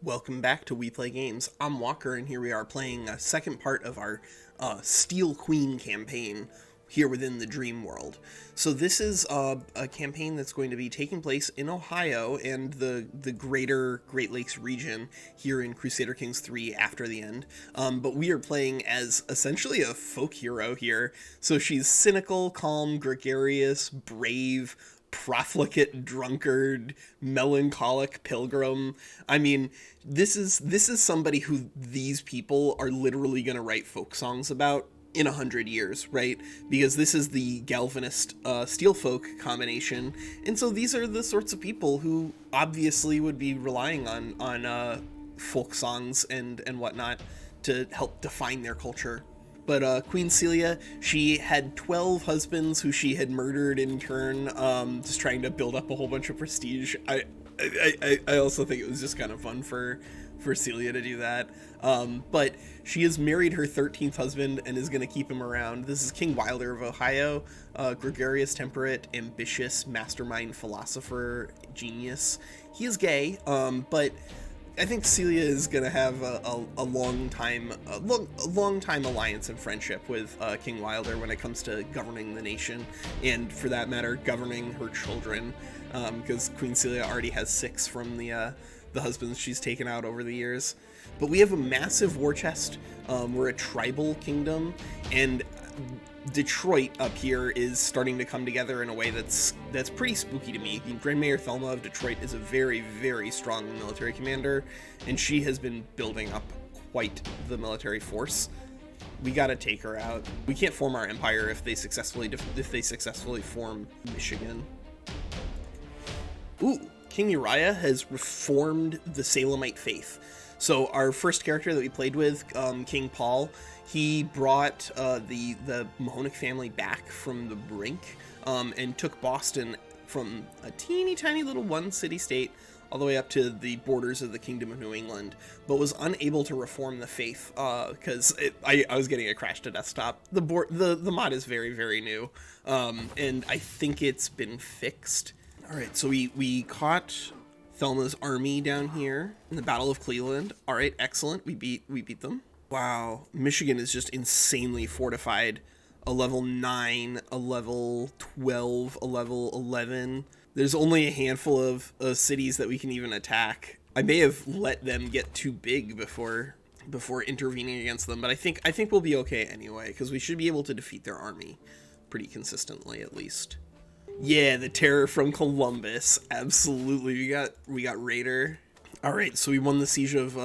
Welcome back to We Play Games. I'm Walker, and here we are playing a second part of our Steel Queen campaign here within the Dreamworld. So this is a campaign that's going to be taking place in Ohio and the greater Great Lakes region here in Crusader Kings 3 After the End. But we are playing as essentially a folk hero here. So she's cynical, calm, gregarious, brave, profligate drunkard, melancholic pilgrim. I mean, this is somebody who these people are literally going to write folk songs about in 100 years, right? Because this is the Galvanist Steelfolk combination, and so these are the sorts of people who obviously would be relying on folk songs and whatnot to help define their culture. But Queen Celia, she had 12 husbands who she had murdered in turn, just trying to build up a whole bunch of prestige. I also think it was just kind of fun for Celia to do that. But she has married her 13th husband and is going to keep him around. This is King Wilder of Ohio, gregarious, temperate, ambitious, mastermind, philosopher, genius. He is gay, but I think Celia is going to have a long time alliance and friendship with King Wilder when it comes to governing the nation, and for that matter, governing her children, because Queen Celia already has 6 from the husbands she's taken out over the years. But we have a massive war chest. We're a tribal kingdom, and Detroit up here is starting to come together in a way that's pretty spooky to me. Grand Mayor Thelma of Detroit is a very, very strong military commander, and she has been building up quite the military force. We gotta take her out. We can't form our empire if they successfully form Michigan. Ooh, King Uriah has reformed the Salemite faith. So our first character that we played with, King Paul, he brought the Mahonic family back from the brink and took Boston from a teeny tiny little one city state all the way up to the borders of the Kingdom of New England, but was unable to reform the faith because I was getting a crash to desktop. The mod is very, very new, and I think it's been fixed. All right, so we caught Thelma's army down here in the Battle of Cleveland. All right, excellent. We beat them. Wow, Michigan is just insanely fortified. A level 9, a level 12, a level 11. There's only a handful of cities that we can even attack. I may have let them get too big before intervening against them, but I think we'll be okay anyway, because we should be able to defeat their army pretty consistently at least. Yeah, the terror from Columbus. Absolutely. We got Raider. All right, so we won the siege of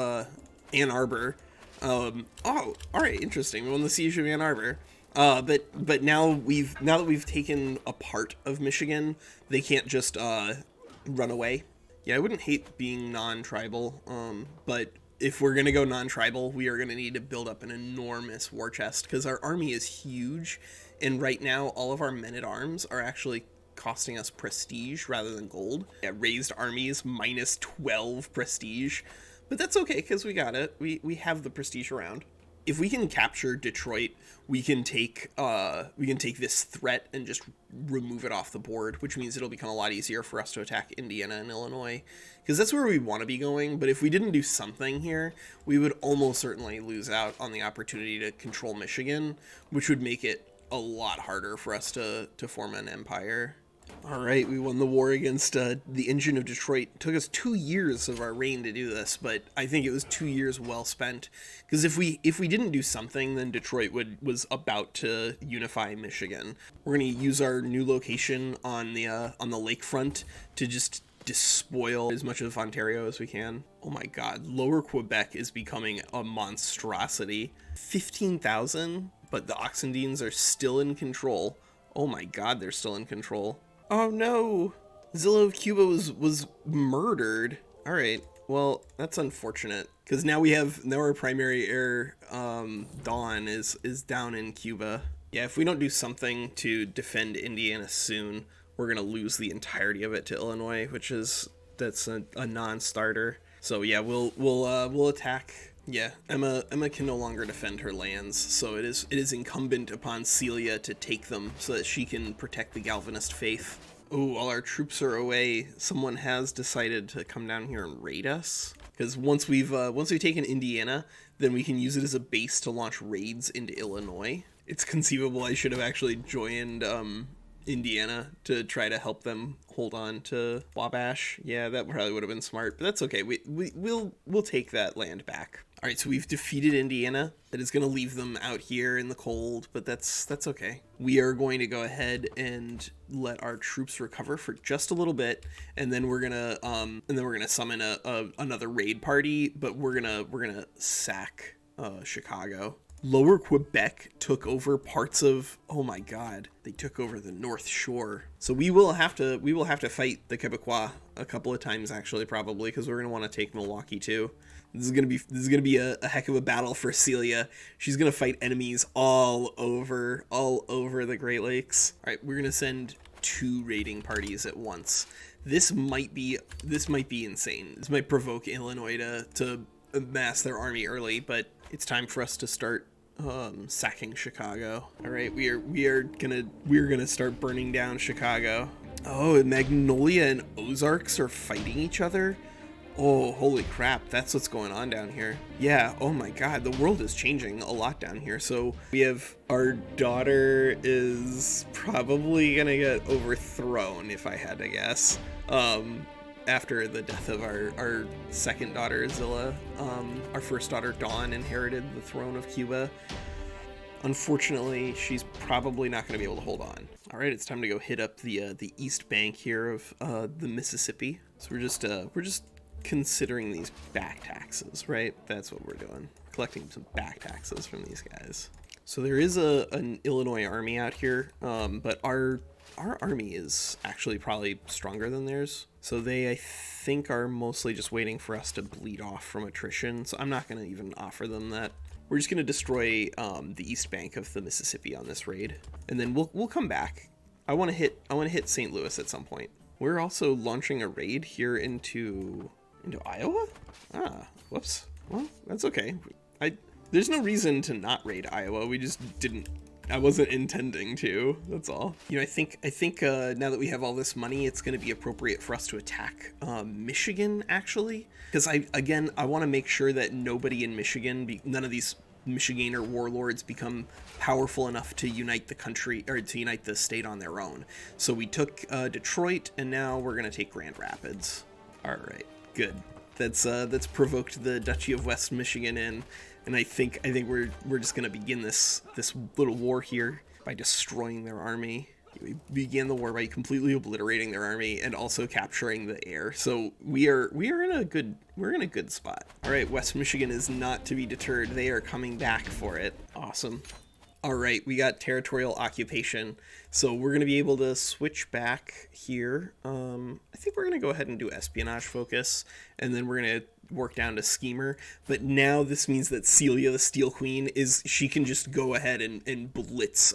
Ann Arbor. Oh, all right, interesting. We won the siege of Ann Arbor. But now that we've taken a part of Michigan, they can't just run away. Yeah, I wouldn't hate being non-tribal. But if we're gonna go non-tribal, we are gonna need to build up an enormous war chest because our army is huge, and right now all of our men-at-arms are actually costing us prestige rather than gold. Yeah, raised armies minus 12 prestige, but that's okay because we got it. We have the prestige around. If we can capture Detroit, we can take this threat and just remove it off the board, which means it'll become a lot easier for us to attack Indiana and Illinois, because that's where we want to be going. But if we didn't do something here, we would almost certainly lose out on the opportunity to control Michigan, which would make it a lot harder for us to form an empire. All right, we won the war against the Engine of Detroit. It took us 2 years of our reign to do this, but I think it was 2 years well spent. Because if we didn't do something, then Detroit was about to unify Michigan. We're going to use our new location on the lakefront to just despoil as much of Ontario as we can. Oh my God, Lower Quebec is becoming a monstrosity. 15,000, but the Oxendines are still in control. Oh my God, they're still in control. Oh no, Zilla of Cuba was murdered. All right, well, that's unfortunate because now our primary heir, Dawn, is down in Cuba. Yeah, if we don't do something to defend Indiana soon, we're gonna lose the entirety of it to Illinois, that's a non-starter. So yeah, we'll attack. Yeah, Emma can no longer defend her lands, so it is incumbent upon Celia to take them so that she can protect the Galvanist faith. Oh, all our troops are away. Someone has decided to come down here and raid us. because once we've taken Indiana, then we can use it as a base to launch raids into Illinois. It's conceivable I should have actually joined Indiana to try to help them hold on to Wabash. Yeah, that probably would have been smart, but that's okay. We'll take that land back. All right, so we've defeated Indiana. That is going to leave them out here in the cold, but that's okay. We are going to go ahead and let our troops recover for just a little bit, and then we're gonna summon another raid party. But we're gonna sack Chicago. Lower Quebec took over parts of, oh my god, they took over the North Shore. So we will have to fight the Quebecois a couple of times, actually, probably, because we're gonna want to take Milwaukee too. This is gonna be a heck of a battle for Celia. She's gonna fight enemies all over the Great Lakes. All right, we're gonna send 2 raiding parties at once. This might be insane. This might provoke Illinois to amass their army early, but it's time for us to start sacking Chicago. All right, we're gonna start burning down Chicago. Oh, Magnolia and Ozarks are fighting each other. Oh, holy crap, that's what's going on down here. Yeah, oh my god, the world is changing a lot down here. So we have, our daughter is probably gonna get overthrown, if I had to guess, after the death of our second daughter, Zilla. Our first daughter, Dawn, inherited the throne of Cuba. Unfortunately, she's probably not going to be able to hold on. All right, it's time to go hit up the east bank here of the Mississippi. So we're just considering these back taxes, right? That's what we're doing. Collecting some back taxes from these guys. So there is an Illinois army out here, but our army is actually probably stronger than theirs. So they, I think, are mostly just waiting for us to bleed off from attrition. So I'm not going to even offer them that. We're just going to destroy the east bank of the Mississippi on this raid, and then we'll come back. I want to hit St. Louis at some point. We're also launching a raid here into Iowa. Whoops. Well, that's okay. There's no reason to not raid Iowa. We just didn't. I wasn't intending to. That's all. You know, I think now that we have all this money, it's going to be appropriate for us to attack Michigan, actually, because I want to make sure that nobody in Michigan, none of these Michiganer warlords, become powerful enough to unite the country or to unite the state on their own. So we took Detroit, and now we're going to take Grand Rapids. All right, good. That's provoked the Duchy of West Michigan in. And I think we're just gonna begin this little war here by destroying their army. We began the war by completely obliterating their army and also capturing the air. So we are in a good spot. All right, West Michigan is not to be deterred. They are coming back for it. Awesome. All right, we got territorial occupation. So we're going to be able to switch back here. I think we're going to go ahead and do espionage focus, and then we're going to work down to schemer. But now this means that Celia, the Steel Queen, she can just go ahead and blitz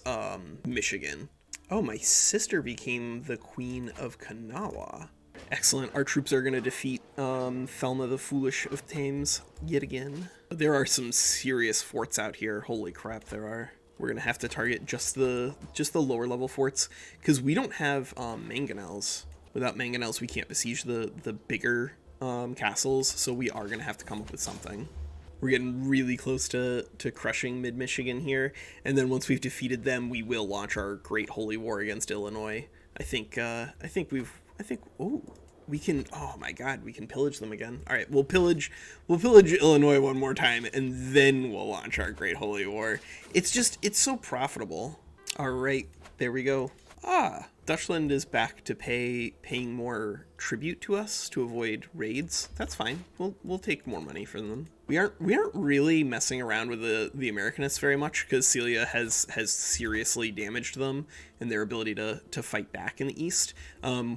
Michigan. Oh, my sister became the Queen of Kanawha. Excellent. Our troops are going to defeat Thelma the Foolish of Thames yet again. There are some serious forts out here. Holy crap, there are. We're going to have to target just the lower level forts, because we don't have mangonels. Without mangonels, we can't besiege the bigger castles, so we are going to have to come up with something. We're getting really close to crushing mid-Michigan here, and then once we've defeated them, we will launch our Great Holy War against Illinois. We can, oh my god, we can pillage them again. All right, we'll pillage Illinois one more time, and then we'll launch our Great Holy War. It's so profitable. All right, there we go. Dutchland is back to paying more tribute to us to avoid raids. That's fine. We'll take more money from them. We aren't really messing around with the Americanists very much, because Celia has seriously damaged them in their ability to fight back in the east,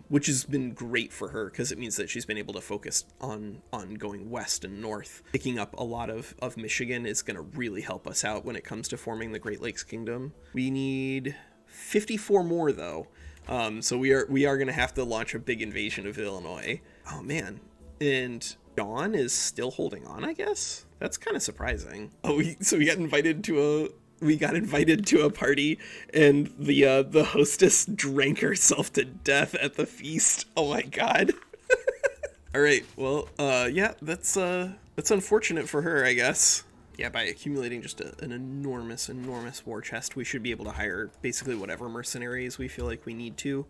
which has been great for her, because it means that she's been able to focus on going west and north. Picking up a lot of Michigan is going to really help us out when it comes to forming the Great Lakes Kingdom. We need 54 more though. So we are going to have to launch a big invasion of Illinois. Oh man. And Dawn is still holding on, I guess. That's kind of surprising. So we got invited to a party, and the hostess drank herself to death at the feast. Oh my god. All right. Well, yeah, that's unfortunate for her, I guess. Yeah, by accumulating just an enormous war chest, we should be able to hire basically whatever mercenaries we feel like we need to,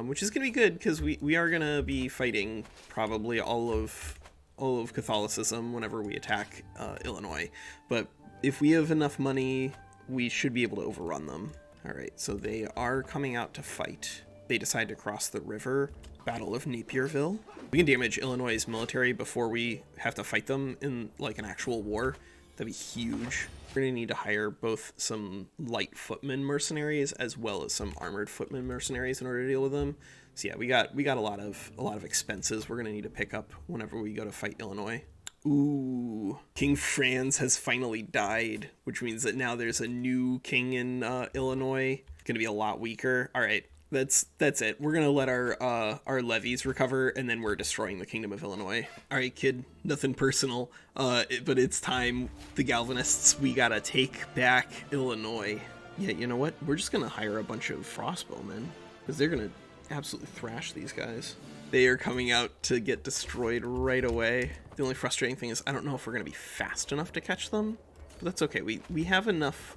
which is gonna be good because we are gonna be fighting probably all of Catholicism whenever we attack Illinois. But if we have enough money, we should be able to overrun them. All right, so they are coming out to fight. They decide to cross the river. Battle of Napierville. We can damage Illinois' military before we have to fight them in like an actual war. That'd be huge. We're gonna need to hire both some light footman mercenaries as well as some armored footman mercenaries in order to deal with them. So yeah, we got a lot of expenses we're gonna need to pick up whenever we go to fight Illinois. Ooh, King Franz has finally died, which means that now there's a new king in Illinois. It's gonna be a lot weaker. All right, that's it. We're gonna let our levies recover, and then we're destroying the Kingdom of Illinois. All right, kid, nothing personal, but it's time. The Galvanists, we gotta take back Illinois. Yeah, you know what? We're just gonna hire a bunch of frostbowmen because they're gonna absolutely thrash these guys. They are coming out to get destroyed right away. The only frustrating thing is I don't know if we're going to be fast enough to catch them, but that's okay. We have enough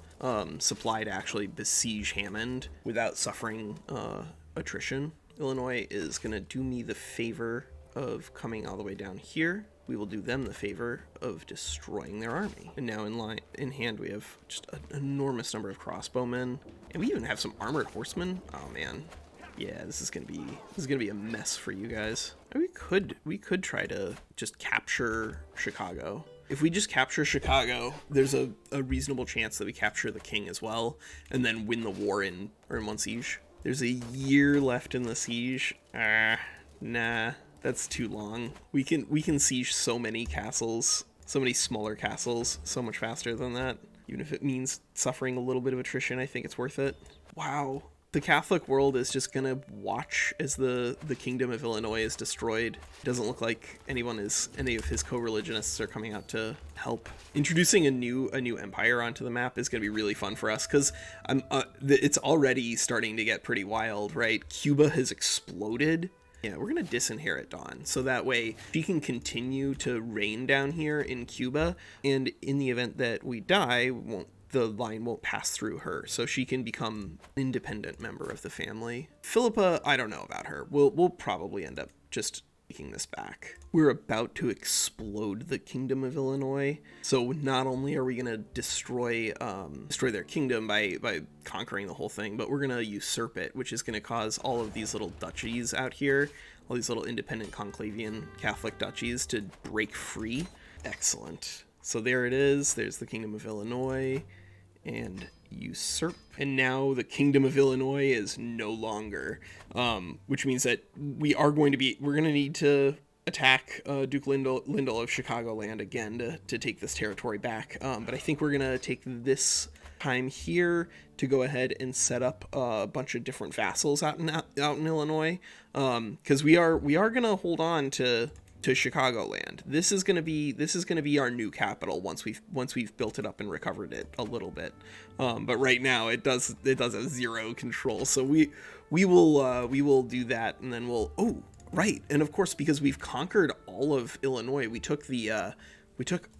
supply to actually besiege Hammond without suffering attrition. Illinois is going to do me the favor of coming all the way down here. We will do them the favor of destroying their army. And now in hand we have just an enormous number of crossbowmen, and we even have some armored horsemen. Oh man. Yeah, this is gonna be a mess for you guys. We could try to just capture Chicago. If we just capture Chicago, there's a reasonable chance that we capture the king as well, and then win the war in one siege. There's a year left in the siege. Nah, that's too long. We can siege so many castles, so many smaller castles, so much faster than that. Even if it means suffering a little bit of attrition, I think it's worth it. Wow. The Catholic world is just gonna watch as the Kingdom of Illinois is destroyed. It doesn't look like any of his co-religionists are coming out to help. Introducing a new empire onto the map is gonna be really fun for us because it's already starting to get pretty wild, right? Cuba has exploded. Yeah, we're gonna disinherit Dawn, so that way she can continue to reign down here in Cuba, and in the event that we die, the line won't pass through her, so she can become an independent member of the family. Philippa, I don't know about her. We'll probably end up just taking this back. We're about to explode the Kingdom of Illinois, so not only are we gonna destroy their kingdom by conquering the whole thing, but we're gonna usurp it, which is gonna cause all of these little duchies out here, all these little independent conclavian Catholic duchies, to break free. Excellent. So there it is. There's the Kingdom of Illinois and usurp. And now the Kingdom of Illinois is no longer, which means that we're going to need to attack Duke Lindell of Chicagoland again to take this territory back. But I think we're going to take this time here to go ahead and set up a bunch of different vassals out in Illinois, because we are going to hold on to Chicagoland. This is gonna be our new capital once we've built it up and recovered it a little bit. But right now it does have zero control. So we will do that, and then we'll right. And of course, because we've conquered all of Illinois, we took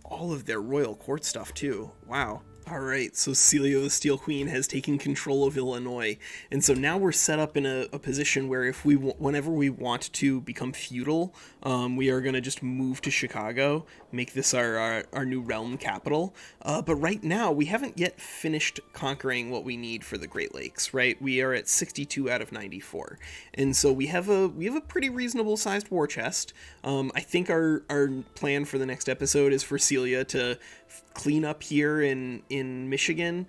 all of their royal court stuff too. Wow. All right, so Celia the Steel Queen has taken control of Illinois, and so now we're set up in a position where if whenever we want to become feudal, we are going to just move to Chicago, make this our new realm capital. But right now, we haven't yet finished conquering what we need for the Great Lakes, right? We are at 62 out of 94, and so we have a pretty reasonable sized war chest. I think our plan for the next episode is for Celia to clean up here in Michigan,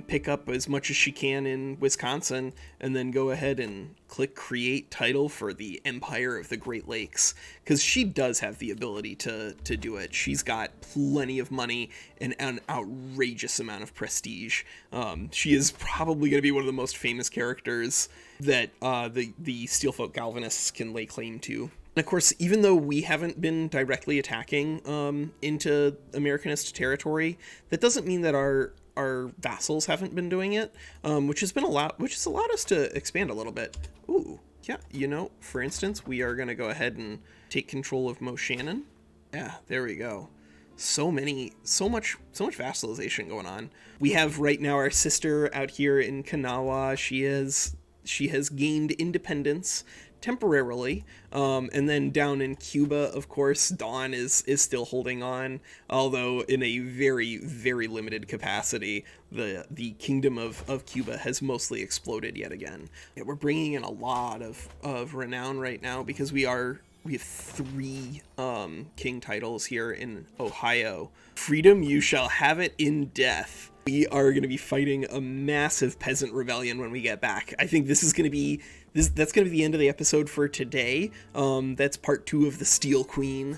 pick up as much as she can in Wisconsin, and then go ahead and click create title for the Empire of the Great Lakes, because she does have the ability to do it. She's got plenty of money and an outrageous amount of prestige. She is probably going to be one of the most famous characters that the Steelfolk Galvanists can lay claim to. And of course, even though we haven't been directly attacking into Americanist territory, that doesn't mean that our vassals haven't been doing it, which has allowed us to expand a little bit. Ooh, Yeah, you know, for instance, we are going to go ahead and take control of Mo Shannon. Yeah, there we go. So much vassalization going on. We have right now our sister out here in Kanawha. She has gained independence temporarily, and then down in Cuba, of course, Dawn is still holding on, although in a very, very limited capacity. The Kingdom of Cuba has mostly exploded yet again. Yeah, we're bringing in a lot of renown right now because we have 3 king titles here in Ohio. Freedom, you shall have it in death. We are going to be fighting a massive peasant rebellion when we get back. I think this is going to be that's going to be the end of the episode for today. That's part 2 of the Steel Queen,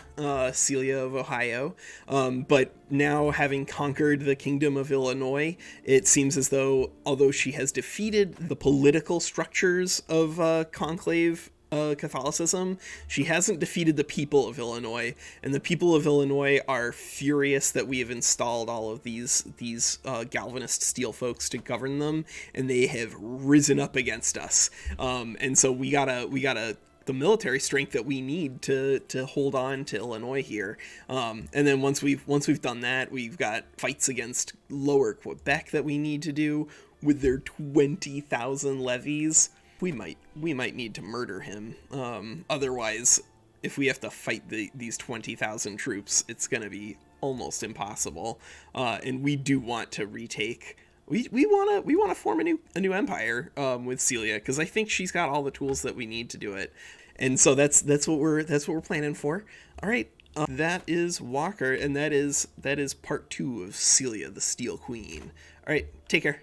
Celia of Ohio. But now, having conquered the Kingdom of Illinois, it seems as though, although she has defeated the political structures of Conclave Catholicism, she hasn't defeated the people of Illinois, and the people of Illinois are furious that we have installed all of these Galvanist Steelfolks to govern them, and they have risen up against us. And so we gotta the military strength that we need to hold on to Illinois here. And then once we've done that, we've got fights against Lower Quebec that we need to do with their 20,000 levies. We might need to murder him. Otherwise, if we have to fight these 20,000 troops, it's going to be almost impossible. And we do want to retake. We want to form a new empire with Celia, because I think she's got all the tools that we need to do it. And so that's what we're planning for. All right, that is Walker, and that is part 2 of Celia, the Steel Queen. All right, take care.